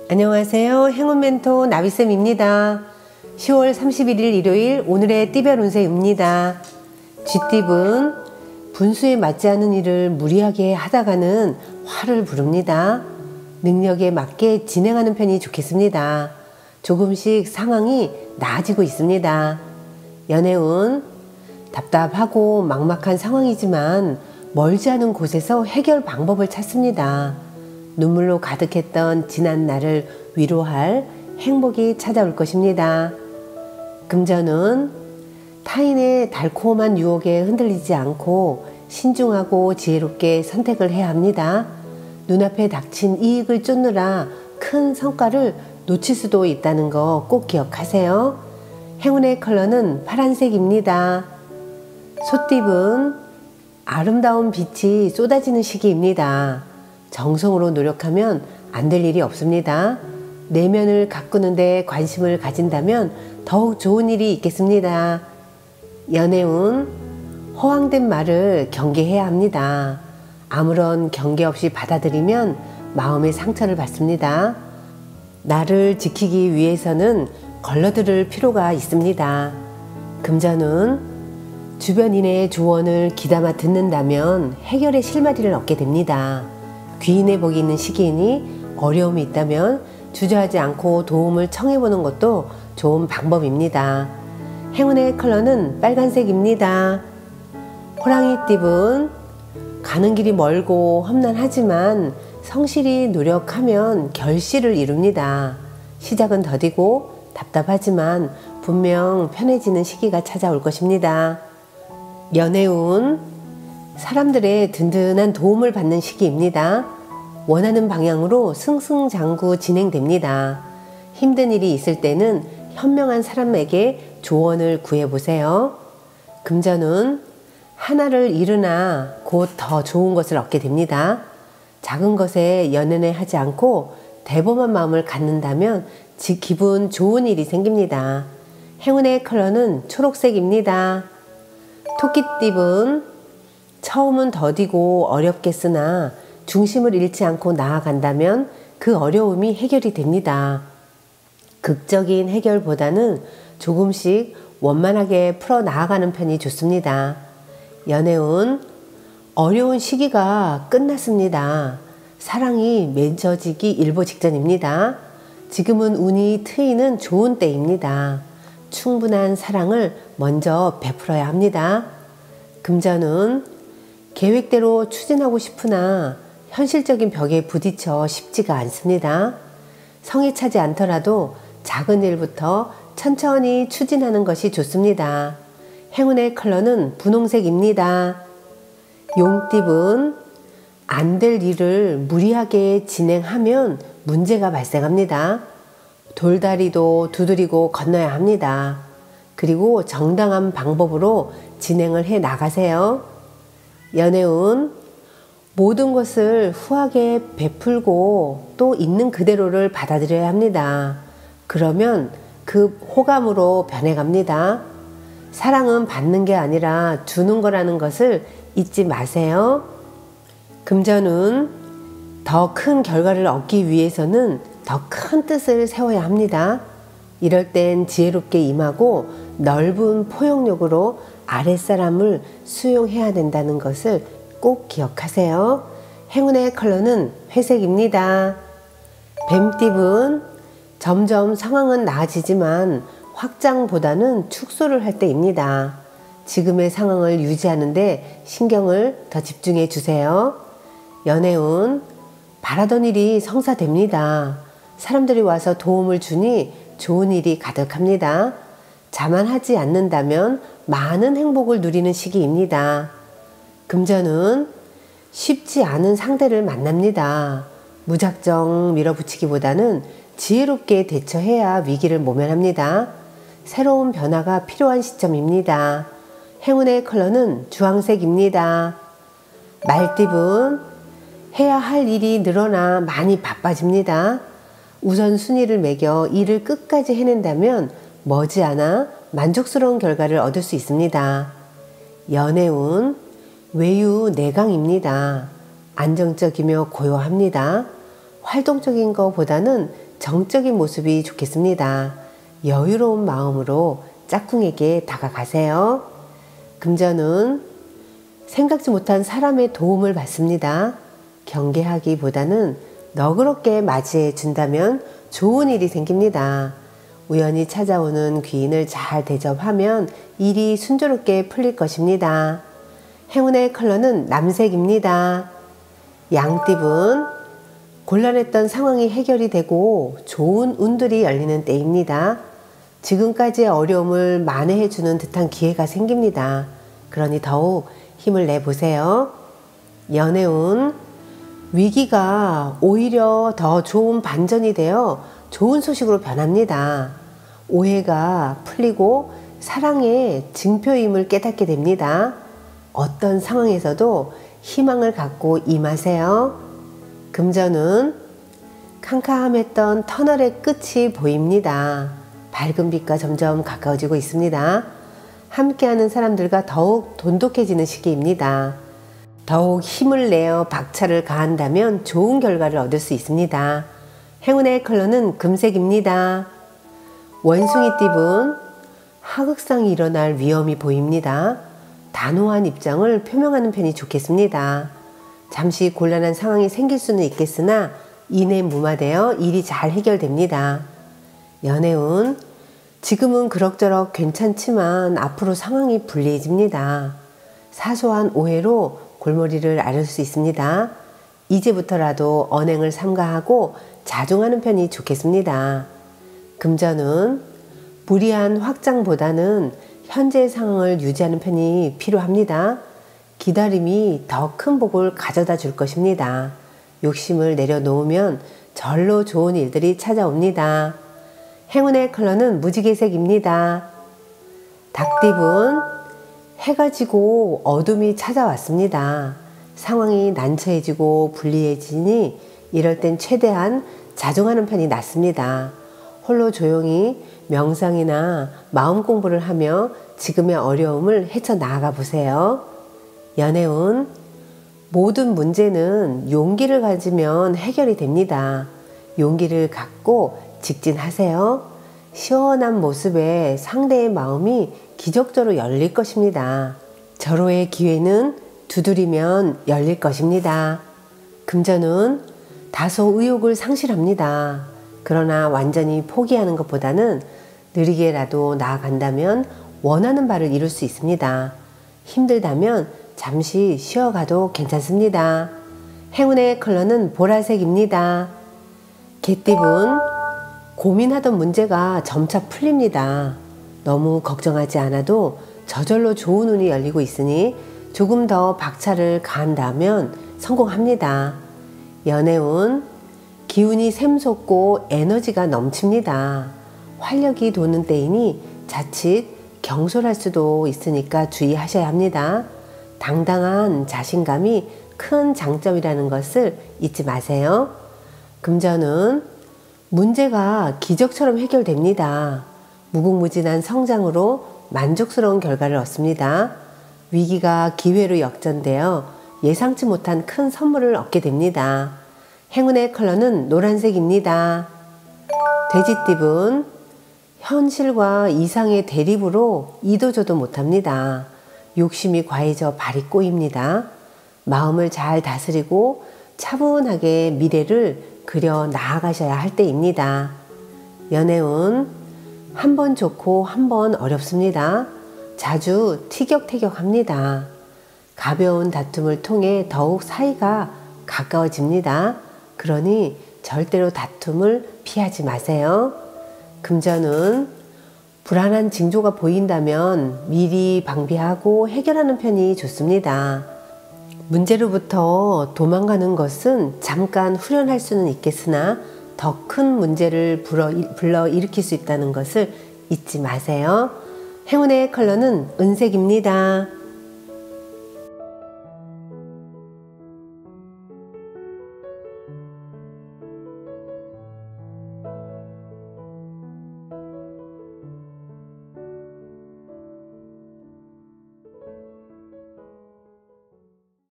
안녕하세요. 행운 멘토 나비쌤입니다. 10월 31일 일요일 오늘의 띠별 운세입니다. 쥐띠분 분수에 맞지 않은 일을 무리하게 하다가는 화를 부릅니다. 능력에 맞게 진행하는 편이 좋겠습니다. 조금씩 상황이 나아지고 있습니다. 연애운 답답하고 막막한 상황이지만 멀지 않은 곳에서 해결 방법을 찾습니다. 눈물로 가득했던 지난 날을 위로할 행복이 찾아올 것입니다. 금전은 타인의 달콤한 유혹에 흔들리지 않고 신중하고 지혜롭게 선택을 해야 합니다. 눈앞에 닥친 이익을 쫓느라 큰 성과를 놓칠 수도 있다는 거 꼭 기억하세요. 행운의 컬러는 파란색입니다. 소띠분 아름다운 빛이 쏟아지는 시기입니다. 정성으로 노력하면 안 될 일이 없습니다. 내면을 가꾸는 데 관심을 가진다면 더욱 좋은 일이 있겠습니다. 연애운 허황된 말을 경계해야 합니다. 아무런 경계 없이 받아들이면 마음의 상처를 받습니다. 나를 지키기 위해서는 걸러들을 필요가 있습니다. 금전운 주변인의 조언을 귀담아 듣는다면 해결의 실마리를 얻게 됩니다. 귀인의 복이 있는 시기이니 어려움이 있다면 주저하지 않고 도움을 청해보는 것도 좋은 방법입니다. 행운의 컬러는 빨간색입니다. 호랑이띠분 가는 길이 멀고 험난하지만 성실히 노력하면 결실을 이룹니다. 시작은 더디고 답답하지만 분명 편해지는 시기가 찾아올 것입니다. 연애운 사람들의 든든한 도움을 받는 시기입니다. 원하는 방향으로 승승장구 진행됩니다. 힘든 일이 있을 때는 현명한 사람에게 조언을 구해보세요. 금전운 하나를 잃으나 곧 더 좋은 것을 얻게 됩니다. 작은 것에 연연해 하지 않고 대범한 마음을 갖는다면 기분 좋은 일이 생깁니다. 행운의 컬러는 초록색입니다. 토끼띠분 처음은 더디고 어렵겠으나 중심을 잃지 않고 나아간다면 그 어려움이 해결이 됩니다. 극적인 해결보다는 조금씩 원만하게 풀어 나아가는 편이 좋습니다. 연애운 어려운 시기가 끝났습니다. 사랑이 맺어지기 일보 직전입니다. 지금은 운이 트이는 좋은 때입니다. 충분한 사랑을 먼저 베풀어야 합니다. 금전운 계획대로 추진하고 싶으나 현실적인 벽에 부딪혀 쉽지가 않습니다. 성에 차지 않더라도 작은 일부터 천천히 추진하는 것이 좋습니다. 행운의 컬러는 분홍색입니다. 용띠분 안 될 일을 무리하게 진행하면 문제가 발생합니다. 돌다리도 두드리고 건너야 합니다. 그리고 정당한 방법으로 진행을 해 나가세요. 연애운 모든 것을 후하게 베풀고 또 있는 그대로를 받아들여야 합니다. 그러면 그 호감으로 변해갑니다. 사랑은 받는 게 아니라 주는 거라는 것을 잊지 마세요. 금전운 더 큰 결과를 얻기 위해서는 더 큰 뜻을 세워야 합니다. 이럴 땐 지혜롭게 임하고 넓은 포용력으로 아랫사람을 수용해야 된다는 것을 꼭 기억하세요. 행운의 컬러는 회색입니다. 뱀띠분 점점 상황은 나아지지만 확장보다는 축소를 할 때입니다. 지금의 상황을 유지하는데 신경을 더 집중해 주세요. 연애운 바라던 일이 성사됩니다. 사람들이 와서 도움을 주니 좋은 일이 가득합니다. 자만하지 않는다면 많은 행복을 누리는 시기입니다. 금전은 쉽지 않은 상대를 만납니다. 무작정 밀어붙이기보다는 지혜롭게 대처해야 위기를 모면합니다. 새로운 변화가 필요한 시점입니다. 행운의 컬러는 주황색입니다. 말띠분 해야 할 일이 늘어나 많이 바빠집니다. 우선순위를 매겨 일을 끝까지 해낸다면 머지않아 만족스러운 결과를 얻을 수 있습니다. 연애운 외유 내강입니다. 안정적이며 고요합니다. 활동적인 것보다는 정적인 모습이 좋겠습니다. 여유로운 마음으로 짝꿍에게 다가가세요. 금전운, 생각지 못한 사람의 도움을 받습니다. 경계하기보다는 너그럽게 맞이해 준다면 좋은 일이 생깁니다. 우연히 찾아오는 귀인을 잘 대접하면 일이 순조롭게 풀릴 것입니다. 행운의 컬러는 남색입니다. 양띠분, 곤란했던 상황이 해결이 되고 좋은 운들이 열리는 때입니다. 지금까지의 어려움을 만회해주는 듯한 기회가 생깁니다. 그러니 더욱 힘을 내보세요. 연애운, 위기가 오히려 더 좋은 반전이 되어 좋은 소식으로 변합니다. 오해가 풀리고 사랑의 증표임을 깨닫게 됩니다. 어떤 상황에서도 희망을 갖고 임하세요. 금전운, 캄캄했던 터널의 끝이 보입니다. 밝은 빛과 점점 가까워지고 있습니다. 함께하는 사람들과 더욱 돈독해지는 시기입니다. 더욱 힘을 내어 박차를 가한다면 좋은 결과를 얻을 수 있습니다. 행운의 컬러는 금색입니다. 원숭이띠분, 하극상이 일어날 위험이 보입니다. 단호한 입장을 표명하는 편이 좋겠습니다. 잠시 곤란한 상황이 생길 수는 있겠으나 이내 무마되어 일이 잘 해결됩니다. 연애운, 지금은 그럭저럭 괜찮지만 앞으로 상황이 불리해집니다. 사소한 오해로 골머리를 앓을 수 있습니다. 이제부터라도 언행을 삼가하고 자중하는 편이 좋겠습니다. 금전운, 무리한 확장보다는 현재 상황을 유지하는 편이 필요합니다. 기다림이 더 큰 복을 가져다 줄 것입니다. 욕심을 내려놓으면 절로 좋은 일들이 찾아옵니다. 행운의 컬러는 무지개색입니다. 닭띠분, 해가 지고 어둠이 찾아왔습니다. 상황이 난처해지고 불리해지니 이럴 땐 최대한 자중하는 편이 낫습니다. 홀로 조용히 명상이나 마음 공부를 하며 지금의 어려움을 헤쳐나가 보세요. 연애운, 모든 문제는 용기를 가지면 해결이 됩니다. 용기를 갖고 직진하세요. 시원한 모습에 상대의 마음이 기적적으로 열릴 것입니다. 절호의 기회는 두드리면 열릴 것입니다. 금전운, 다소 의욕을 상실합니다. 그러나 완전히 포기하는 것보다는 느리게라도 나아간다면 원하는 바를 이룰 수 있습니다. 힘들다면 잠시 쉬어가도 괜찮습니다. 행운의 컬러는 보라색입니다. 개띠분, 고민하던 문제가 점차 풀립니다. 너무 걱정하지 않아도 저절로 좋은 운이 열리고 있으니 조금 더 박차를 가한다면 성공합니다. 연애운, 기운이 샘솟고 에너지가 넘칩니다. 활력이 도는 때이니 자칫 경솔할 수도 있으니까 주의하셔야 합니다. 당당한 자신감이 큰 장점이라는 것을 잊지 마세요. 금전운, 문제가 기적처럼 해결됩니다. 무궁무진한 성장으로 만족스러운 결과를 얻습니다. 위기가 기회로 역전되어 예상치 못한 큰 선물을 얻게 됩니다. 행운의 컬러는 노란색입니다. 돼지띠분, 현실과 이상의 대립으로 이도저도 못합니다. 욕심이 과해져 발이 꼬입니다. 마음을 잘 다스리고 차분하게 미래를 그려 나아가셔야 할 때입니다. 연애운, 한 번 좋고 한 번 어렵습니다. 자주 티격태격합니다. 가벼운 다툼을 통해 더욱 사이가 가까워집니다. 그러니 절대로 다툼을 피하지 마세요. 금전운, 불안한 징조가 보인다면 미리 방비하고 해결하는 편이 좋습니다. 문제로부터 도망가는 것은 잠깐 후련할 수는 있겠으나 더 큰 문제를 불러일으킬 수 있다는 것을 잊지 마세요. 행운의 컬러는 은색입니다.